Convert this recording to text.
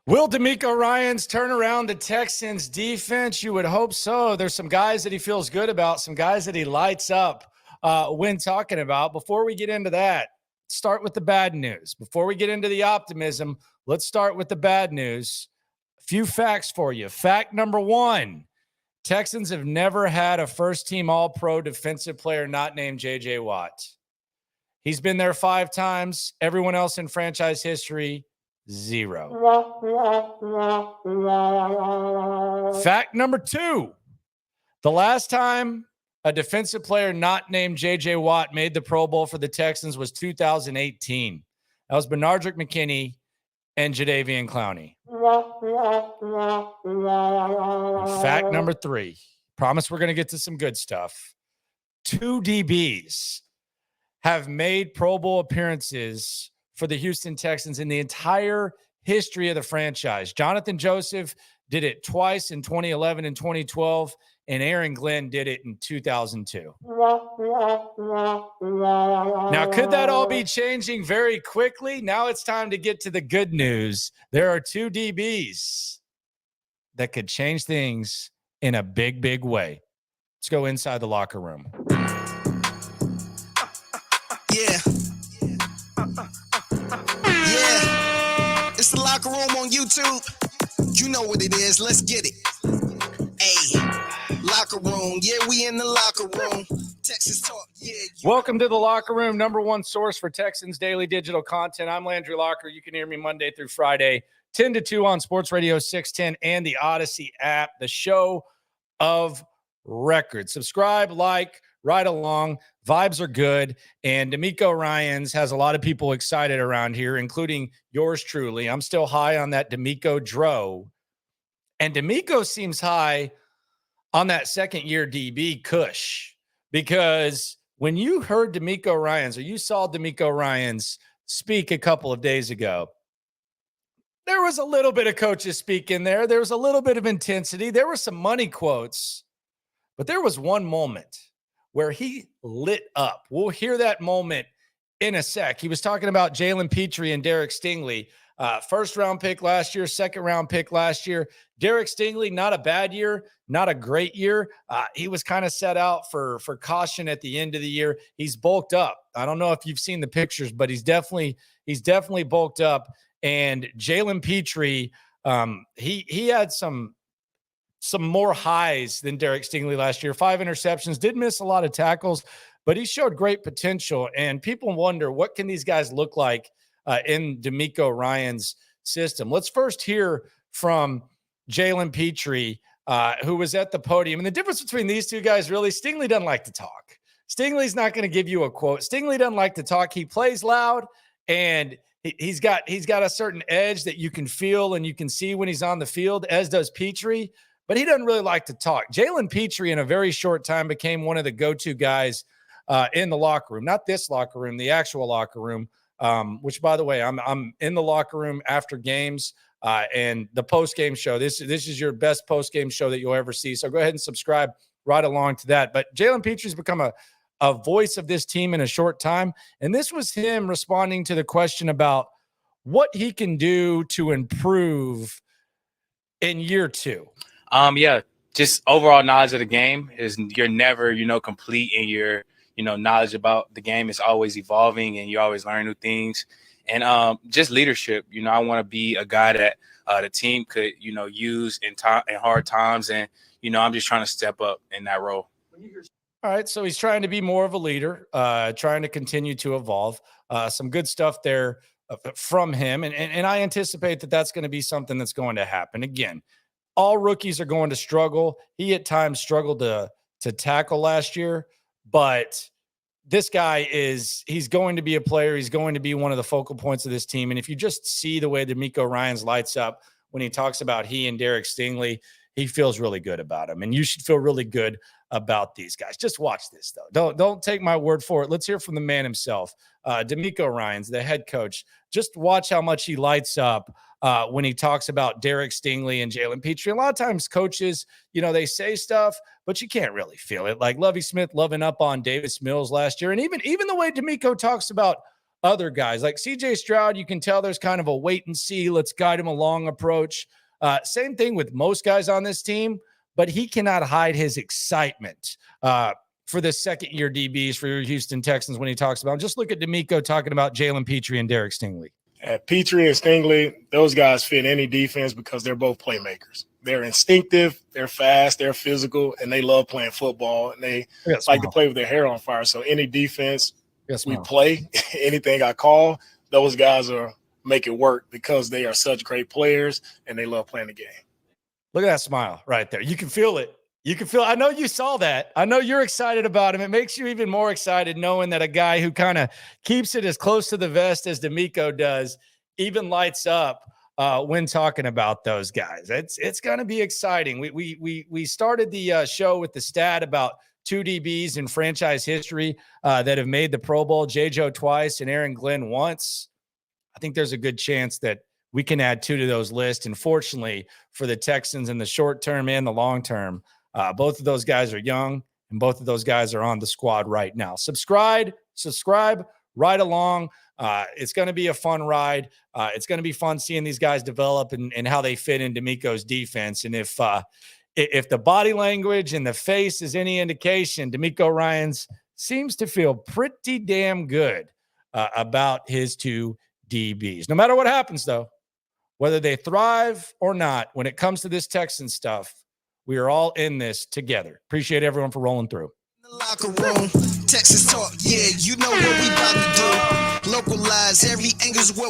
Will DeMeco Ryans turn around the Texans defense? You would hope so. There's some guys that he feels good about, some guys that he lights up when talking about. Before we get into that, start with the bad news. Before we get into the optimism, let's start with the bad news. A few facts for you. Fact number one, Texans have never had a first-team All-Pro defensive player not named J.J. Watt. He's been there 5 times. Everyone else in franchise history, 0. Fact number 2, the last time a defensive player not named J.J. Watt made the Pro Bowl for the Texans was 2018. That was Benardrick McKinney and Jadeveon Clowney. Fact number 3, promise we're going to get to some good stuff. 2 DBs have made Pro Bowl appearances for the Houston Texans in the entire history of the franchise. Jonathan Joseph did it twice in 2011 and 2012, and Aaron Glenn did it in 2002. Now, could that all be changing very quickly? Now it's time to get to the good news. There are 2 DBs that could change things in a big, big way. Let's go inside the locker room. Yeah. It's the Locker Room on YouTube. You know what it is. Let's get it. Hey, Locker Room. Yeah, we in the Locker Room. Texas Talk. Yeah. Welcome to the Locker Room, number one source for Texans daily digital content. I'm Landry Locker. You can hear me Monday through Friday, 10 to 2 on Sports Radio 610 and the Odyssey app, the show of record. Subscribe, like, ride along. Vibes are good. And DeMeco Ryans has a lot of people excited around here, including yours truly. I'm still high on that DeMeco Dro. And DeMeco seems high on that second-year DB Kush, because when you heard DeMeco Ryans, or you saw DeMeco Ryans speak a couple of days ago, there was a little bit of coaches speak in there. There was a little bit of intensity. There were some money quotes, but there was one moment where he lit up. We'll hear that moment in a sec. He was talking about Jalen Pitre and Derek Stingley. First-round pick last year, second-round pick last year. Derek Stingley, not a bad year, not a great year. He was kind of set out for caution at the end of the year. He's bulked up. I don't know if you've seen the pictures, but he's definitely bulked up. And Jalen Pitre, he had some more highs than Derek Stingley last year. 5 interceptions, did miss a lot of tackles, but he showed great potential. And people wonder, what can these guys look like in DeMeco Ryans' system? Let's first hear from Jalen Pitre, who was at the podium. And the difference between these two guys, really, Stingley doesn't like to talk. Stingley's not going to give you a quote. Stingley doesn't like to talk. He plays loud, and he's got a certain edge that you can feel and you can see when he's on the field, as does Pitre. But he doesn't really like to talk. Jalen Pitre, in a very short time, became one of the go-to guys in the locker room. Not this locker room, the actual locker room, which, by the way, I'm in the locker room after games and the post-game show. This is your best post-game show that you'll ever see. So go ahead and subscribe right along to that. But Jalen Pitre's become a voice of this team in a short time. And this was him responding to the question about what he can do to improve in year 2. Yeah, just overall knowledge of the game is you're never, complete in your, knowledge about the game. Is always evolving and you always learn new things. And just leadership, I want to be a guy that the team could, use in hard times. And, I'm just trying to step up in that role. All right, so he's trying to be more of a leader, trying to continue to evolve. Some good stuff there from him. And I anticipate that that's going to be something that's going to happen. Again, all rookies are going to struggle. He at times struggled to tackle last year, but this guy he's going to be a player. He's going to be one of the focal points of this team. And if you just see the way DeMeco Ryans lights up when he talks about he and Derek Stingley, he feels really good about him. And you should feel really good about these guys. Just watch this, though. Don't take my word for it. Let's hear from the man himself, DeMeco Ryans, the head coach. Just watch how much he lights up when he talks about Derek Stingley and Jalen Pitre. A lot of times coaches, they say stuff, but you can't really feel it. Like Lovie Smith loving up on Davis Mills last year. And even the way DeMeco talks about other guys. Like CJ Stroud, you can tell there's kind of a wait and see, let's guide him along approach. Same thing with most guys on this team, but he cannot hide his excitement for the second-year DBs for your Houston Texans when he talks about them. Just look at DeMeco talking about Jalen Pitre and Derek Stingley. Pitre and Stingley, those guys fit any defense because they're both playmakers. They're instinctive, they're fast, they're physical, and they love playing football, and they like to play with their hair on fire. So any defense we play, anything I call, those guys are make it work because they are such great players, and they love playing the game. Look at that smile right there. You can feel it. You can feel, I know you saw that. I know you're excited about him. It makes you even more excited knowing that a guy who kind of keeps it as close to the vest as DeMeco does even lights up when talking about those guys. It's going to be exciting. We started the show with the stat about 2 DBs in franchise history that have made the Pro Bowl, J.Joe twice and Aaron Glenn once. I think there's a good chance that we can add 2 to those lists. And fortunately for the Texans in the short term and the long term, both of those guys are young, and both of those guys are on the squad right now. Subscribe right along. It's going to be a fun ride. It's going to be fun seeing these guys develop and how they fit in DeMeco's defense. And if the body language and the face is any indication, DeMeco Ryans seems to feel pretty damn good about his 2 DBs. No matter what happens, though, whether they thrive or not, when it comes to this Texan stuff, we are all in this together. Appreciate everyone for rolling through. The locker room, Texas talk, yeah, you know what we about to do. Localize every angle's what